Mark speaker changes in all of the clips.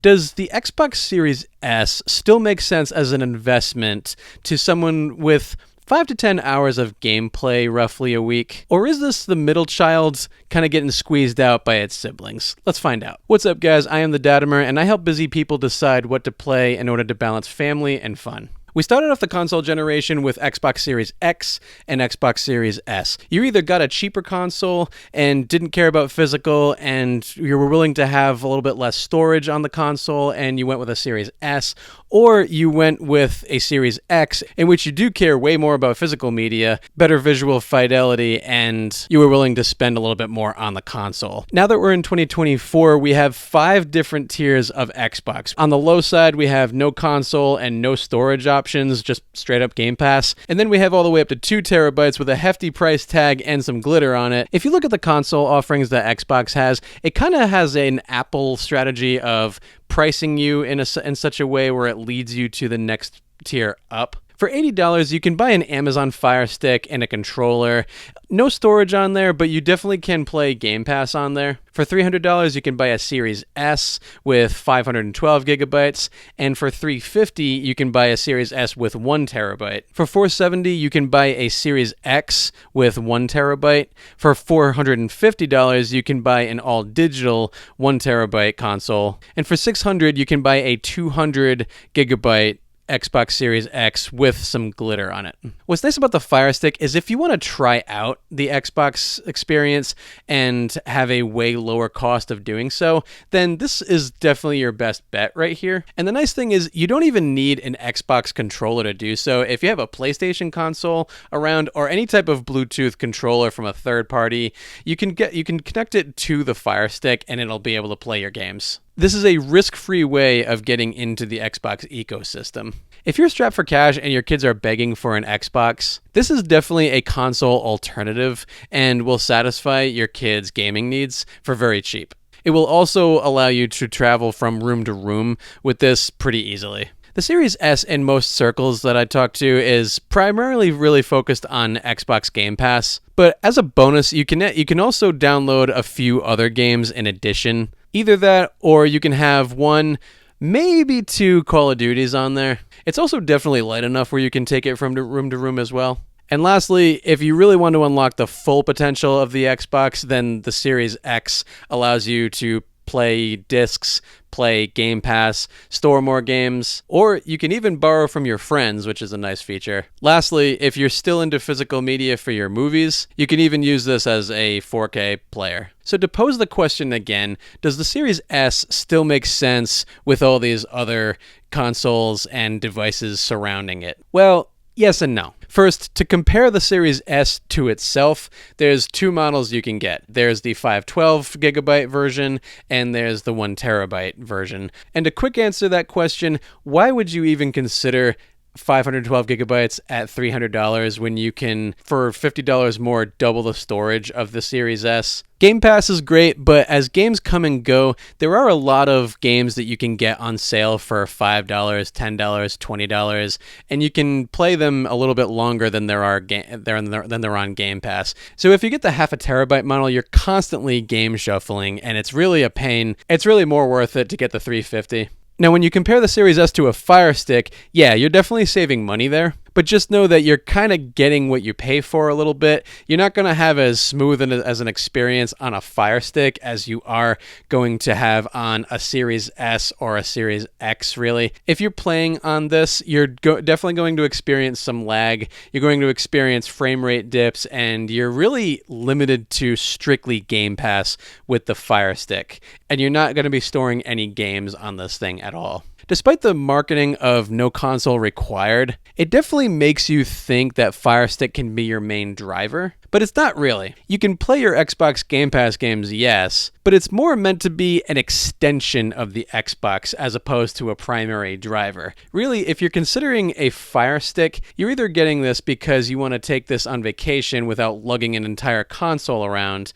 Speaker 1: Does the Xbox Series S still make sense as an investment to someone with 5 to 10 hours of gameplay roughly a week? Or is this the middle child kind of getting squeezed out by its siblings? Let's find out. What's up, guys? I am the Dadimer, and I help busy people decide what to play in order to balance family and fun. We started off the console generation with Xbox Series X and Xbox Series S. You either got a cheaper console and didn't care about physical and you were willing to have a little bit less storage on the console and you went with a Series S, or you went with a Series X in which you do care way more about physical media, better visual fidelity, and you were willing to spend a little bit more on the console. Now that we're in 2024, we have 5 different tiers of Xbox. On the low side, we have no console and no storage options, just straight up Game Pass. And then we have all the way up to 2 terabytes with a hefty price tag and some glitter on it. If you look at the console offerings that Xbox has, it kind of has an Apple strategy of pricing you in such a way where it leads you to the next tier up. For $80, you can buy an Amazon Fire Stick and a controller. No storage on there, but you definitely can play Game Pass on there. For $300, you can buy a Series S with 512 gigabytes, and for $350, you can buy a Series S with 1 terabyte. For $470, you can buy a Series X with 1 terabyte. For $450, you can buy an all-digital 1 terabyte console. And for $600, you can buy a 200 gigabyte Xbox Series X with some glitter on it. What's nice about the Fire Stick is if you want to try out the Xbox experience and have a way lower cost of doing so, then this is definitely your best bet right here. And the nice thing is you don't even need an Xbox controller to do so. If you have a PlayStation console around or any type of Bluetooth controller from a third party, you can connect it to the Fire Stick and it'll be able to play your games. This is a risk-free way of getting into the Xbox ecosystem. If you're strapped for cash and your kids are begging for an Xbox, this is definitely a console alternative and will satisfy your kids' gaming needs for very cheap. It will also allow you to travel from room to room with this pretty easily. The Series S in most circles that I talk to is primarily really focused on Xbox Game Pass, but as a bonus, you can also download a few other games in addition. Either that, or you can have 1, maybe 2 Call of Duties on there. It's also definitely light enough where you can take it from room to room as well. And lastly, if you really want to unlock the full potential of the Xbox, then the Series X allows you to play discs, play Game Pass, store more games, or you can even borrow from your friends, which is a nice feature. Lastly, if you're still into physical media for your movies, you can even use this as a 4K player. So to pose the question again, does the Series S still make sense with all these other consoles and devices surrounding it? Well, yes and no. First, to compare the Series S to itself, there's 2 models you can get. There's the 512 gigabyte version, and there's the 1 terabyte version. And a quick answer to that question, why would you even consider 512 gigabytes at $300 when you can, for $50 more, double the storage of the Series S? Game Pass is great, but as games come and go, there are a lot of games that you can get on sale for $5, $10, $20, and you can play them a little bit longer than they're on Game Pass. So if you get the half a terabyte model, you're constantly game shuffling, and it's really a pain. It's really more worth it to get the $350. Now, when you compare the Series S to a Fire Stick, yeah, you're definitely saving money there. But just know that you're kind of getting what you pay for a little bit. You're not going to have as smooth as an experience on a Fire Stick as you are going to have on a Series S or a Series X, really. If you're playing on this, you're definitely going to experience some lag. You're going to experience frame rate dips, and you're really limited to strictly Game Pass with the Fire Stick. And you're not going to be storing any games on this thing at all. Despite the marketing of no console required, it definitely makes you think that Fire Stick can be your main driver, but it's not really. You can play your Xbox Game Pass games, yes, but it's more meant to be an extension of the Xbox as opposed to a primary driver. Really, if you're considering a Fire Stick, you're either getting this because you want to take this on vacation without lugging an entire console around,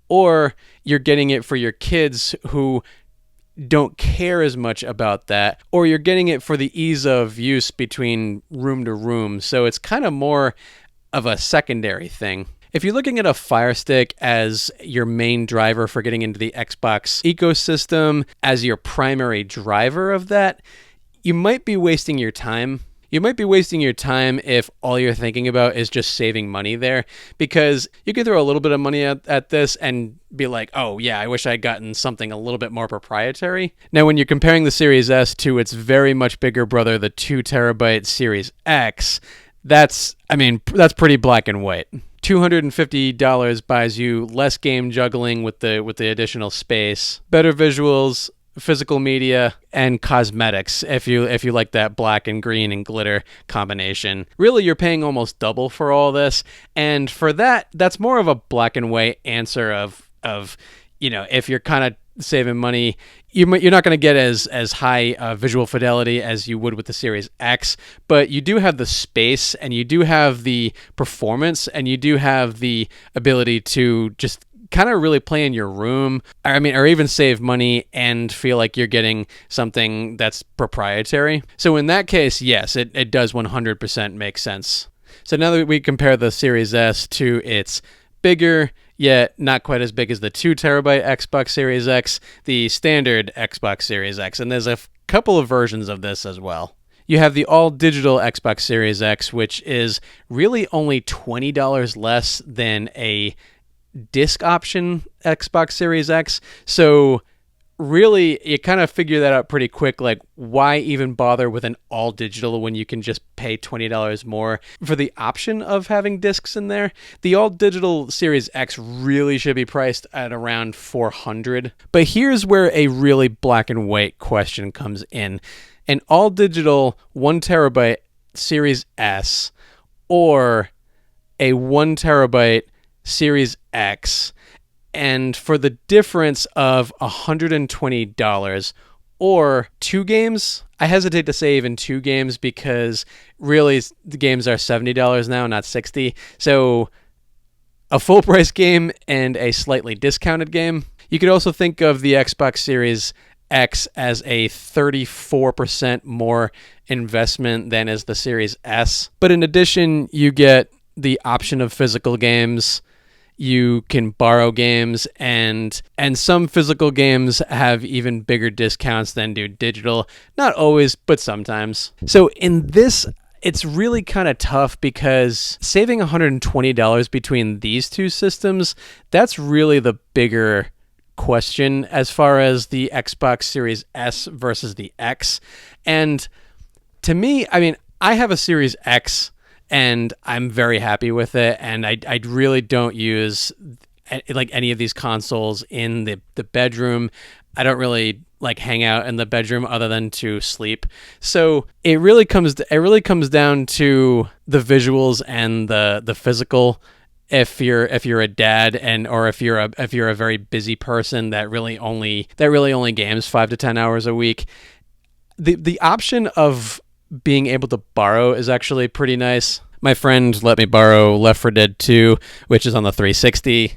Speaker 1: or you're getting it for your kids who don't care as much about that, or you're getting it for the ease of use between room to room. So it's kind of more of a secondary thing. If you're looking at a Fire Stick as your main driver for getting into the Xbox ecosystem, as your primary driver of that, you might be wasting your time. You might be wasting your time if all you're thinking about is just saving money there, because you can throw a little bit of money at this and be like, oh yeah, I wish I'd gotten something a little bit more proprietary. Now, when you're comparing the Series S to its very much bigger brother, the 2 terabyte Series X, that's pretty black and white. $250 buys you less game juggling with the additional space, better visuals, physical media, and cosmetics if you like that black and green and glitter combination. Really, you're paying almost double for all this, and for that's more of a black and white answer of if you're kind of saving money, you're not going to get as high visual fidelity as you would with the Series X, but you do have the space, and you do have the performance, and you do have the ability to just kind of really play in your room, or even save money and feel like you're getting something that's proprietary. So in that case, yes, it does 100% make sense. So now that we compare the Series S to its bigger, yet not quite as big as the 2 terabyte Xbox Series X, the standard Xbox Series X, and there's a couple of versions of this as well. You have the all-digital Xbox Series X, which is really only $20 less than a disc option Xbox Series X. So really, you kind of figure that out pretty quick. Like, why even bother with an all digital when you can just pay $20 more for the option of having discs in there? The all digital Series X really should be priced at around $400. But here's where a really black and white question comes in. An all digital 1 terabyte Series S or a 1 terabyte Series X, and for the difference of $120 or 2 games, I hesitate to say even 2 games because really the games are $70 now, not $60. So a full price game and a slightly discounted game. You could also think of the Xbox Series X as a 34% more investment than is the Series S. But in addition, you get the option of physical games. You can borrow games, and some physical games have even bigger discounts than do digital. Not always, but sometimes. So in this, it's really kind of tough because saving $120 between these two systems, that's really the bigger question as far as the Xbox Series S versus the X. And to me, I have a Series X, and I'm very happy with it, and I really don't use like any of these consoles in the bedroom. I don't really like hang out in the bedroom other than to sleep. So it really comes down to the visuals and the physical. If you're a dad or if you're a very busy person that really only games 5 to 10 hours a week, the option of being able to borrow is actually pretty nice. My friend let me borrow Left 4 Dead 2, which is on the 360,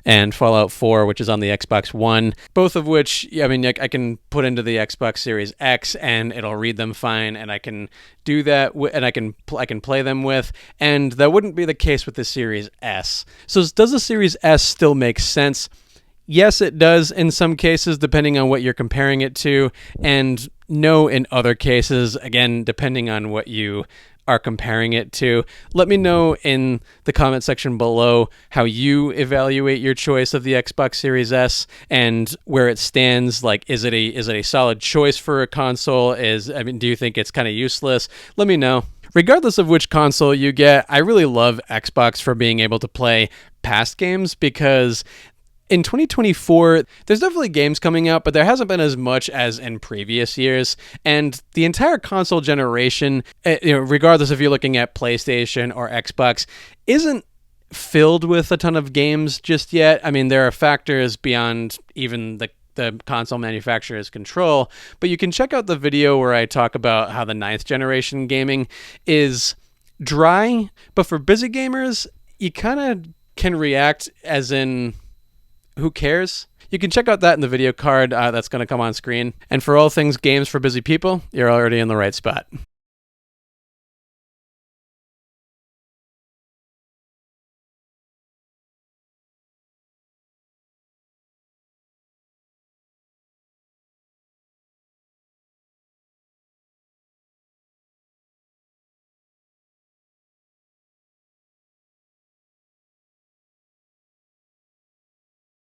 Speaker 1: and Fallout 4, which is on the Xbox One, both of which, I can put into the Xbox Series X and it'll read them fine, and I can do that, and I can play them with, and that wouldn't be the case with the Series S. So does the Series S still make sense? Yes, it does in some cases, depending on what you're comparing it to, and no in other cases, again, depending on what you are comparing it to. Let me know in the comment section below how you evaluate your choice of the Xbox Series S and where it stands. Like, is it a solid choice for a console? Do you think it's kind of useless? Let me know. Regardless of which console you get, I really love Xbox for being able to play past games, because in 2024, there's definitely games coming out, but there hasn't been as much as in previous years. And the entire console generation, regardless if you're looking at PlayStation or Xbox, isn't filled with a ton of games just yet. There are factors beyond even the console manufacturer's control, but you can check out the video where I talk about how the 9th generation gaming is dry, but for busy gamers, you kind of can react as in, who cares? You can check out that in the video card that's going to come on screen. And for all things games for busy people, you're already in the right spot.